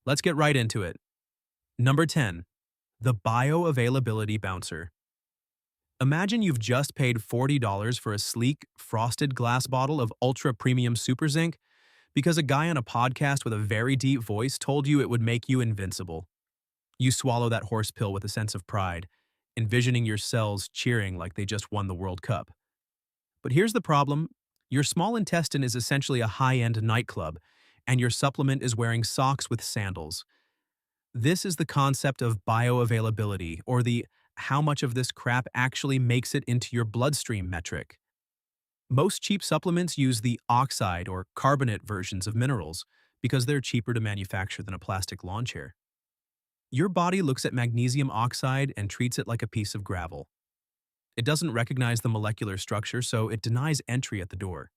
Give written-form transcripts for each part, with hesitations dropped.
Let's get right into it. Number 10. The Bioavailability Bouncer. Imagine you've just paid $40 for a sleek, frosted glass bottle of ultra premium super zinc because a guy on a podcast with a very deep voice told you it would make you invincible. You swallow that horse pill with a sense of pride, envisioning your cells cheering like they just won the World Cup. But here's the problem: your small intestine is essentially a high end nightclub, and your supplement is wearing socks with sandals. This is the concept of bioavailability, or the how much of this crap actually makes it into your bloodstream metric. Most cheap supplements use the oxide or carbonate versions of minerals because they're cheaper to manufacture than a plastic lawn chair. Your body looks at magnesium oxide and treats it like a piece of gravel. It doesn't recognize the molecular structure, so it denies entry at the door.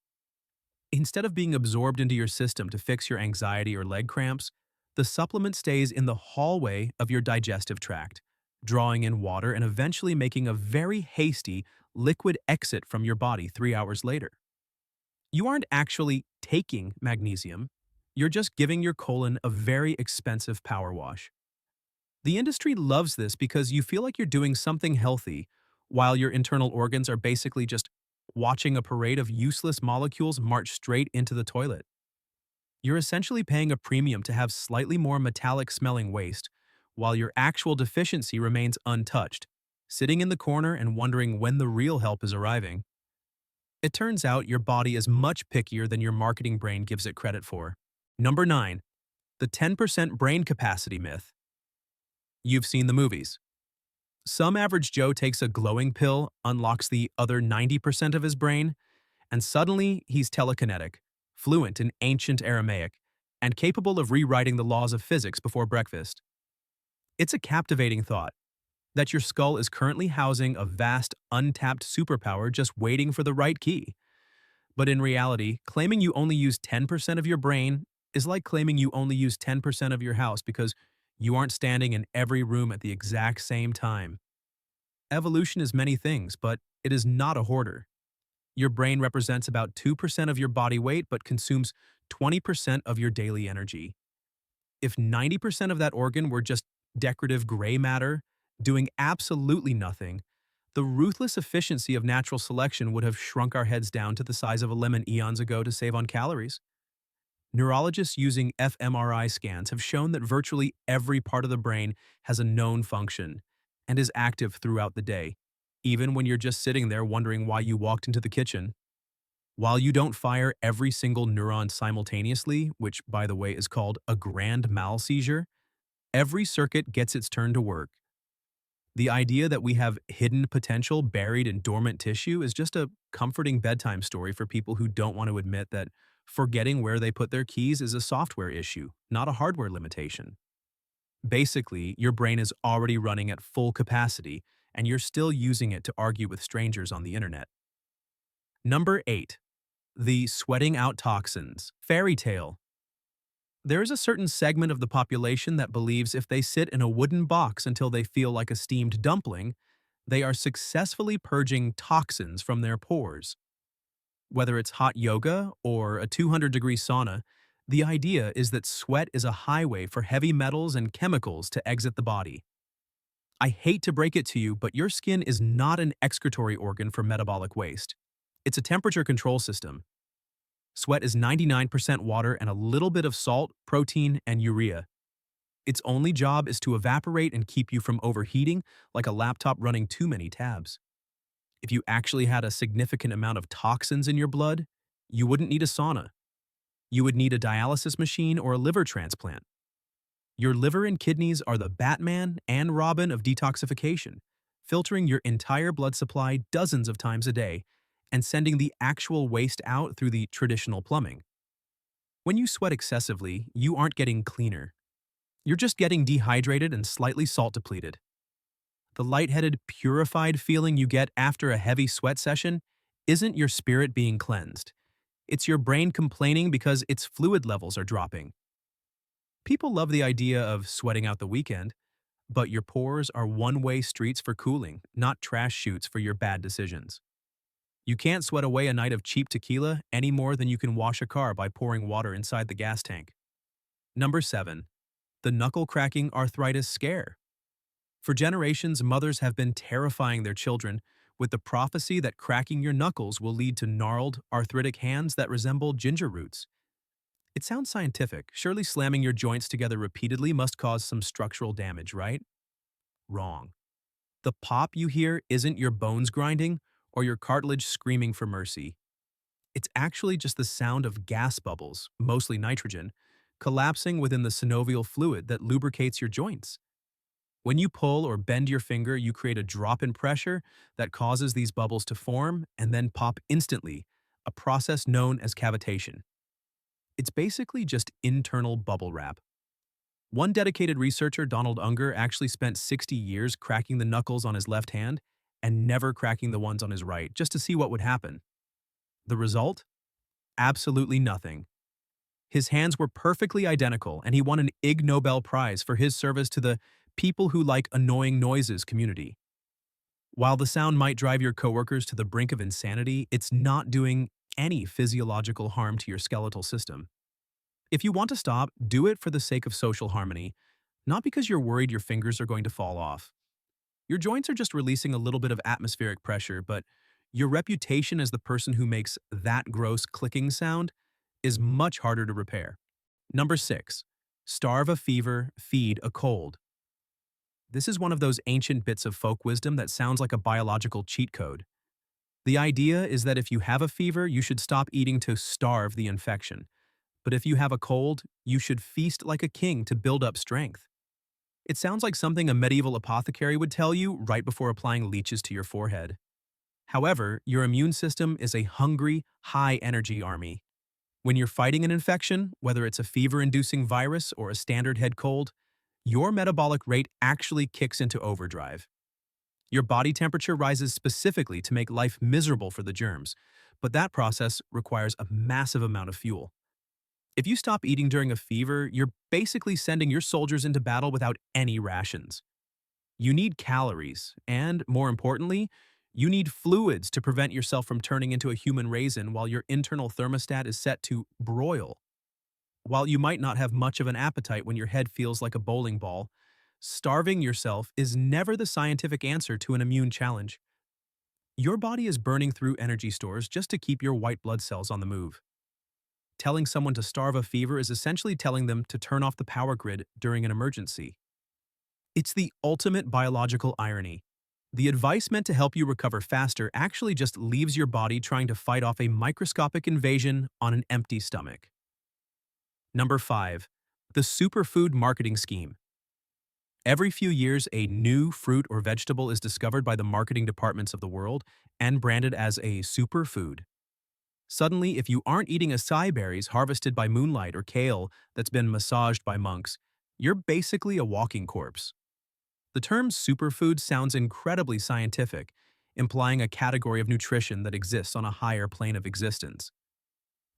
Instead of being absorbed into your system to fix your anxiety or leg cramps, the supplement stays in the hallway of your digestive tract, drawing in water and eventually making a very hasty, liquid exit from your body 3 hours later. You aren't actually taking magnesium, you're just giving your colon a very expensive power wash. The industry loves this because you feel like you're doing something healthy, while your internal organs are basically just watching a parade of useless molecules march straight into the toilet. You're essentially paying a premium to have slightly more metallic smelling waste, while your actual deficiency remains untouched, sitting in the corner and wondering when the real help is arriving. It turns out your body is much pickier than your marketing brain gives it credit for. Number 9. The 10% brain capacity myth. You've seen the movies. Some average Joe takes a glowing pill, unlocks the other 90% of his brain, and suddenly he's telekinetic, fluent in ancient Aramaic, and capable of rewriting the laws of physics before breakfast. It's a captivating thought that your skull is currently housing a vast, untapped superpower just waiting for the right key. But in reality, claiming you only use 10% of your brain is like claiming you only use 10% of your house because you aren't standing in every room at the exact same time. Evolution is many things, but it is not a hoarder. Your brain represents about 2% of your body weight but consumes 20% of your daily energy. If 90% of that organ were just decorative gray matter, doing absolutely nothing, the ruthless efficiency of natural selection would have shrunk our heads down to the size of a lemon eons ago to save on calories. Neurologists using fMRI scans have shown that virtually every part of the brain has a known function and is active throughout the day, even when you're just sitting there wondering why you walked into the kitchen. While you don't fire every single neuron simultaneously, which, by the way, is called a grand mal seizure, every circuit gets its turn to work. The idea that we have hidden potential buried in dormant tissue is just a comforting bedtime story for people who don't want to admit that forgetting where they put their keys is a software issue, not a hardware limitation. Basically, your brain is already running at full capacity, and you're still using it to argue with strangers on the internet. Number 8. The sweating out toxins fairy tale. There is a certain segment of the population that believes if they sit in a wooden box until they feel like a steamed dumpling, they are successfully purging toxins from their pores. Whether it's hot yoga or a 200-degree sauna, the idea is that sweat is a highway for heavy metals and chemicals to exit the body. I hate to break it to you, but your skin is not an excretory organ for metabolic waste. It's a temperature control system. Sweat is 99% water and a little bit of salt, protein, and urea. Its only job is to evaporate and keep you from overheating like a laptop running too many tabs. If you actually had a significant amount of toxins in your blood, you wouldn't need a sauna. You would need a dialysis machine or a liver transplant. Your liver and kidneys are the Batman and Robin of detoxification, filtering your entire blood supply dozens of times a day and sending the actual waste out through the traditional plumbing. When you sweat excessively, you aren't getting cleaner. You're just getting dehydrated and slightly salt depleted. The lightheaded, purified feeling you get after a heavy sweat session isn't your spirit being cleansed. It's your brain complaining because its fluid levels are dropping. People love the idea of sweating out the weekend, but your pores are one-way streets for cooling, not trash chutes for your bad decisions. You can't sweat away a night of cheap tequila any more than you can wash a car by pouring water inside the gas tank. Number 7. the knuckle-cracking arthritis scare. For generations, mothers have been terrifying their children with the prophecy that cracking your knuckles will lead to gnarled, arthritic hands that resemble ginger roots. It sounds scientific. Surely slamming your joints together repeatedly must cause some structural damage, right? Wrong. The pop you hear isn't your bones grinding or your cartilage screaming for mercy. It's actually just the sound of gas bubbles, mostly nitrogen, collapsing within the synovial fluid that lubricates your joints. When you pull or bend your finger, you create a drop in pressure that causes these bubbles to form and then pop instantly, a process known as cavitation. It's basically just internal bubble wrap. One dedicated researcher, Donald Unger, actually spent 60 years cracking the knuckles on his left hand and never cracking the ones on his right, just to see what would happen. The result? Absolutely nothing. His hands were perfectly identical, and he won an Ig Nobel Prize for his service to the people who like annoying noises community. While the sound might drive your coworkers to the brink of insanity, it's not doing any physiological harm to your skeletal system. If you want to stop, do it for the sake of social harmony, not because you're worried your fingers are going to fall off. Your joints are just releasing a little bit of atmospheric pressure, but your reputation as the person who makes that gross clicking sound is much harder to repair. Number 6. Starve a fever, feed a cold. This is one of those ancient bits of folk wisdom that sounds like a biological cheat code. The idea is that if you have a fever, you should stop eating to starve the infection. But if you have a cold, you should feast like a king to build up strength. It sounds like something a medieval apothecary would tell you right before applying leeches to your forehead. However, your immune system is a hungry, high-energy army. When you're fighting an infection, whether it's a fever-inducing virus or a standard head cold, your metabolic rate actually kicks into overdrive. Your body temperature rises specifically to make life miserable for the germs, but that process requires a massive amount of fuel. If you stop eating during a fever, you're basically sending your soldiers into battle without any rations. You need calories, and, more importantly, you need fluids to prevent yourself from turning into a human raisin while your internal thermostat is set to broil. While you might not have much of an appetite when your head feels like a bowling ball, starving yourself is never the scientific answer to an immune challenge. Your body is burning through energy stores just to keep your white blood cells on the move. Telling someone to starve a fever is essentially telling them to turn off the power grid during an emergency. It's the ultimate biological irony. The advice meant to help you recover faster actually just leaves your body trying to fight off a microscopic invasion on an empty stomach. Number 5. The superfood marketing scheme. Every few years, a new fruit or vegetable is discovered by the marketing departments of the world and branded as a superfood. Suddenly, if you aren't eating acai berries harvested by moonlight or kale that's been massaged by monks, you're basically a walking corpse. The term superfood sounds incredibly scientific, implying a category of nutrition that exists on a higher plane of existence.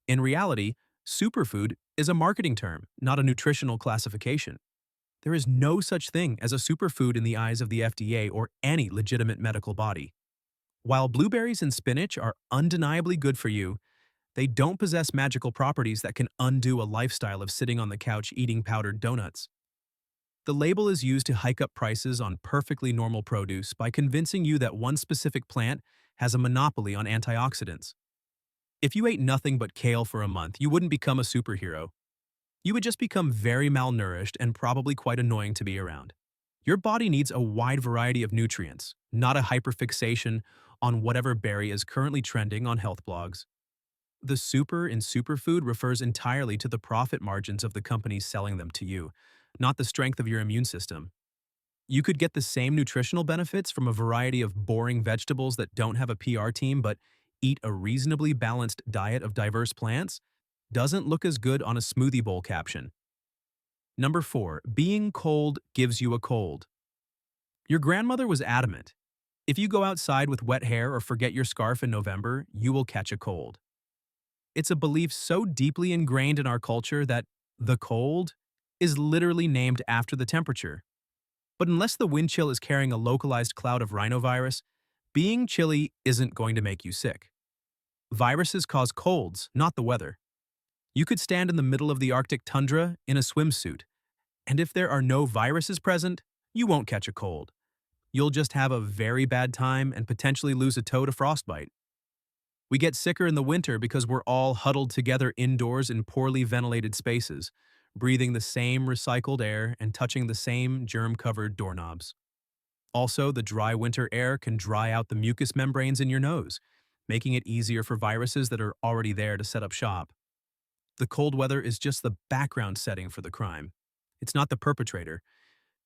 In reality, superfood is a marketing term, not a nutritional classification. There is no such thing as a superfood in the eyes of the FDA or any legitimate medical body. While blueberries and spinach are undeniably good for you, they don't possess magical properties that can undo a lifestyle of sitting on the couch eating powdered donuts. The label is used to hike up prices on perfectly normal produce by convincing you that one specific plant has a monopoly on antioxidants. If you ate nothing but kale for a month, you wouldn't become a superhero. You would just become very malnourished and probably quite annoying to be around. Your body needs a wide variety of nutrients, not a hyperfixation on whatever berry is currently trending on health blogs. The super in superfood refers entirely to the profit margins of the companies selling them to you, not the strength of your immune system. You could get the same nutritional benefits from a variety of boring vegetables that don't have a PR team but eat a reasonably balanced diet of diverse plants. Doesn't look as good on a smoothie bowl caption. Number 4. Being cold gives you a cold. Your grandmother was adamant. If you go outside with wet hair or forget your scarf in November, you will catch a cold. It's a belief so deeply ingrained in our culture that the cold is literally named after the temperature. But unless the wind chill is carrying a localized cloud of rhinovirus, being chilly isn't going to make you sick. Viruses cause colds, not the weather. You could stand in the middle of the Arctic tundra in a swimsuit, And if there are no viruses present, you won't catch a cold. You'll just have a very bad time and potentially lose a toe to frostbite. We get sicker in the winter because we're all huddled together indoors in poorly ventilated spaces, breathing the same recycled air and touching the same germ-covered doorknobs. Also, the dry winter air can dry out the mucous membranes in your nose, making it easier for viruses that are already there to set up shop. The cold weather is just the background setting for the crime. It's not the perpetrator.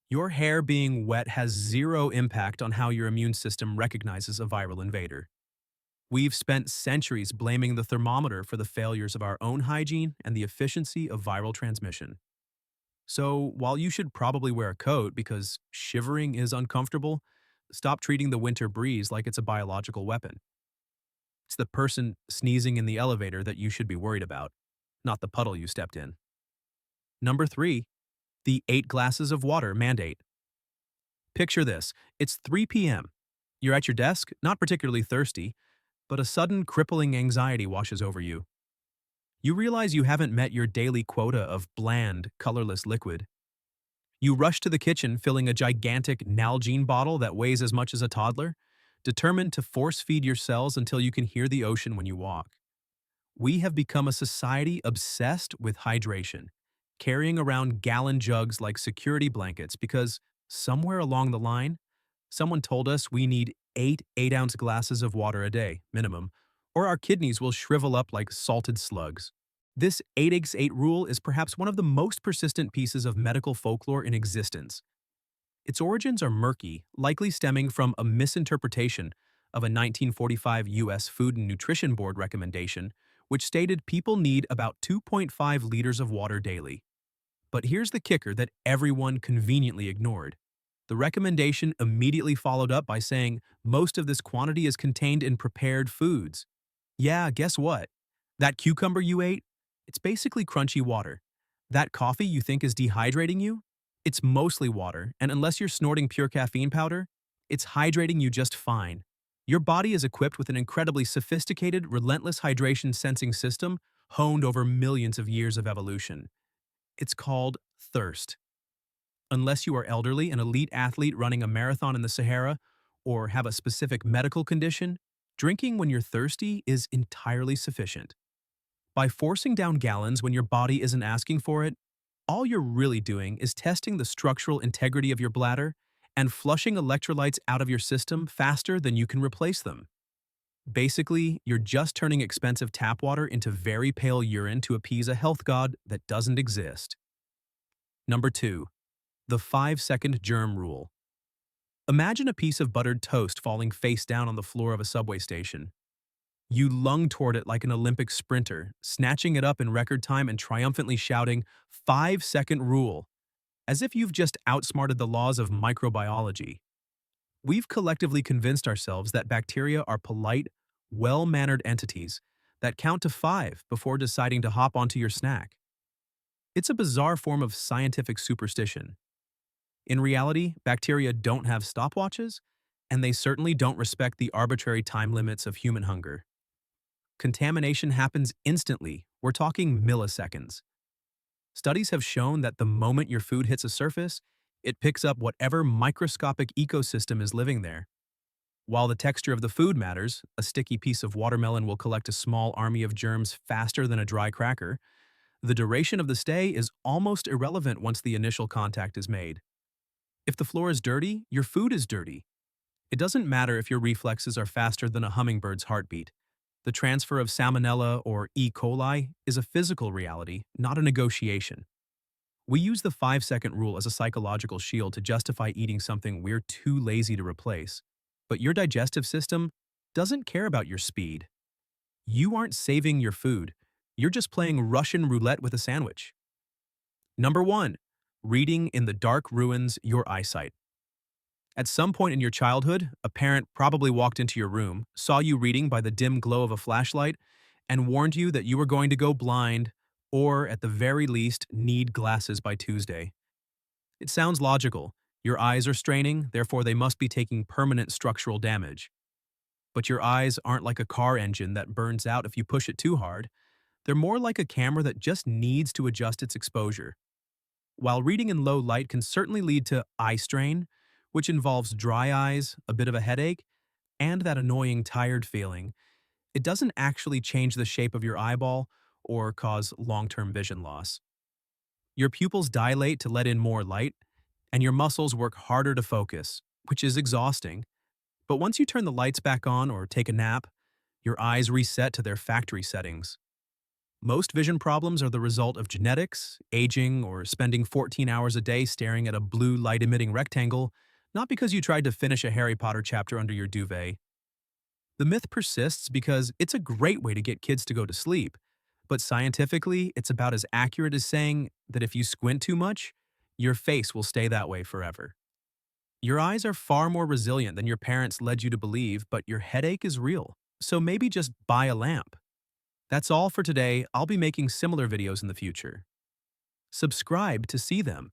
Your hair being wet has zero impact on how your immune system recognizes a viral invader. We've spent centuries blaming the thermometer for the failures of our own hygiene and the efficiency of viral transmission. So, while you should probably wear a coat because shivering is uncomfortable, stop treating the winter breeze like it's a biological weapon. It's the person sneezing in the elevator that you should be worried about, not the puddle you stepped in. Number 3, the 8 glasses of water mandate. Picture this, it's 3 p.m. You're at your desk, not particularly thirsty, but a sudden crippling anxiety washes over you. You realize you haven't met your daily quota of bland, colorless liquid. You rush to the kitchen filling a gigantic Nalgene bottle that weighs as much as a toddler, determined to force feed your cells until you can hear the ocean when you walk. We have become a society obsessed with hydration, carrying around gallon jugs like security blankets because somewhere along the line, someone told us we need 8 8-ounce glasses of water a day, minimum, or our kidneys will shrivel up like salted slugs. This 8x8 rule is perhaps one of the most persistent pieces of medical folklore in existence. Its origins are murky, likely stemming from a misinterpretation of a 1945 U.S. Food and Nutrition Board recommendation, which stated people need about 2.5 liters of water daily. But here's the kicker that everyone conveniently ignored. The recommendation immediately followed up by saying most of this quantity is contained in prepared foods. Yeah, guess what? That cucumber you ate? It's basically crunchy water. That coffee you think is dehydrating you? It's mostly water, and unless you're snorting pure caffeine powder, it's hydrating you just fine. Your body is equipped with an incredibly sophisticated, relentless hydration sensing system honed over millions of years of evolution. It's called thirst. Unless you are elderly, an elite athlete running a marathon in the Sahara, or have a specific medical condition, drinking when you're thirsty is entirely sufficient. By forcing down gallons when your body isn't asking for it, all you're really doing is testing the structural integrity of your bladder and flushing electrolytes out of your system faster than you can replace them. Basically, you're just turning expensive tap water into very pale urine to appease a health god that doesn't exist. Number 2. The 5-second germ rule. Imagine a piece of buttered toast falling face down on the floor of a subway station. You lung toward it like an Olympic sprinter, snatching it up in record time and triumphantly shouting, 5-second rule, as if you've just outsmarted the laws of microbiology. We've collectively convinced ourselves that bacteria are polite, well-mannered entities that count to 5 before deciding to hop onto your snack. It's a bizarre form of scientific superstition. In reality, bacteria don't have stopwatches, and they certainly don't respect the arbitrary time limits of human hunger. Contamination happens instantly, we're talking milliseconds. Studies have shown that the moment your food hits a surface, it picks up whatever microscopic ecosystem is living there. While the texture of the food matters, a sticky piece of watermelon will collect a small army of germs faster than a dry cracker, the duration of the stay is almost irrelevant once the initial contact is made. If the floor is dirty, your food is dirty. It doesn't matter if your reflexes are faster than a hummingbird's heartbeat. The transfer of salmonella or E. coli is a physical reality, not a negotiation. We use the 5-second rule as a psychological shield to justify eating something we're too lazy to replace. But your digestive system doesn't care about your speed. You aren't saving your food. You're just playing Russian roulette with a sandwich. Number 1. Reading in the dark ruins your eyesight. At some point in your childhood, a parent probably walked into your room, saw you reading by the dim glow of a flashlight, and warned you that you were going to go blind or, at the very least, need glasses by Tuesday. It sounds logical. Your eyes are straining, therefore they must be taking permanent structural damage. But your eyes aren't like a car engine that burns out if you push it too hard. They're more like a camera that just needs to adjust its exposure. While reading in low light can certainly lead to eye strain, which involves dry eyes, a bit of a headache, and that annoying tired feeling, it doesn't actually change the shape of your eyeball or cause long-term vision loss. Your pupils dilate to let in more light, and your muscles work harder to focus, which is exhausting. But once you turn the lights back on or take a nap, your eyes reset to their factory settings. Most vision problems are the result of genetics, aging, or spending 14 hours a day staring at a blue light-emitting rectangle, not because you tried to finish a Harry Potter chapter under your duvet. The myth persists because it's a great way to get kids to go to sleep, but scientifically, it's about as accurate as saying that if you squint too much, your face will stay that way forever. Your eyes are far more resilient than your parents led you to believe, but your headache is real, so maybe just buy a lamp. That's all for today. I'll be making similar videos in the future. Subscribe to see them.